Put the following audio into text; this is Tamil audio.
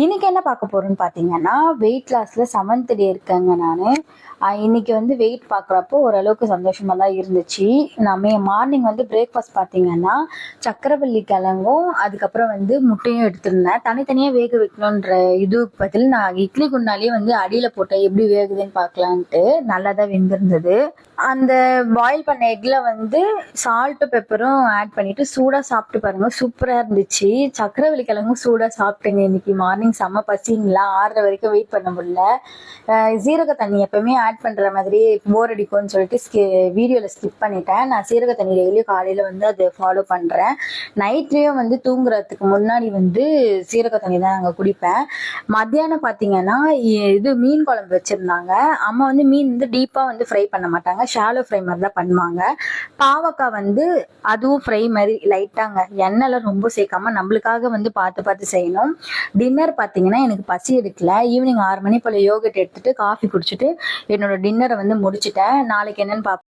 இன்னைக்கு என்ன பார்க்க போறோம்னு பார்த்தீங்கன்னா, வெயிட் லாஸ்ல 7th டே இருக்கேங்க நானு. இன்னைக்கு வந்து வெயிட் பார்க்குறப்போ ஓரளவுக்கு சந்தோஷமா தான் இருந்துச்சு. நான் மார்னிங் வந்து பிரேக்ஃபாஸ்ட் பார்த்தீங்கன்னா, சக்கரவள்ளி கிழங்கும், அதுக்கப்புறம் வந்து முட்டையும் எடுத்திருந்தேன். தனித்தனியா வேக வைக்கணுன்ற இதுக்கு பதில் நான் இட்லி குண்டாலேயே வந்து அடியில போட்டேன் எப்படி வேகுதுன்னு பார்க்கலான்ட்டு. நல்லா தான் வெந்திருந்தது. அந்த பாயில் பண்ண எக்ல வந்து சால்ட்டும் பெப்பரும் ஆட் பண்ணிட்டு சூடா சாப்பிட்டு பாருங்க, சூப்பரா இருந்துச்சு. சக்கரவள்ளி கிழங்கும் சூடா சாப்பிட்டேங்க இன்னைக்கு மார்னிங். செம்ம பசிங்களா, 6:30 வரைக்கும் வெயிட் பண்ண முடியல. சீரக தண்ணி எப்பவுமே ஆட் பண்ற மாதிரி போர் அடிக்கும்னு சொல்லிட்டு வீடியோல ஸ்கிப் பண்ணிட்டேன். நான் சீரக தண்ணி டெய்லியும் காலையில வந்து அதை ஃபாலோ பண்றேன். நைட்லயும் வந்து தூங்குறதுக்கு முன்னாடி வந்து சீரக தண்ணி தான் நாங்கள் குடிப்பேன். மத்தியானம் பார்த்தீங்கன்னா இது மீன் குழம்பு வச்சிருந்தாங்க. அம்மா வந்து மீன் வந்து டீப்பா வந்து ஃப்ரை பண்ண மாட்டாங்க, ஷாலோ ஃப்ரை மாதிரி தான் பண்ணுவாங்க. பாவக்காய் வந்து அதுவும் ஃப்ரை மாதிரி லைட்டாங்க, எண்ணெய்லாம் ரொம்ப சேர்க்காம நம்மளுக்காக வந்து பார்த்து பார்த்து செய்யணும். டின்னர் பார்த்தீங்கன்னா எனக்கு பசி எடுக்கல. ஈவினிங் 6 மணி போல யோகட் எடுத்துட்டு காஃபி குடிச்சிட்டு என்னோட டின்னரை வந்து முடிச்சிட்டேன். நாளைக்கு என்னன்னு பார்ப்போம்.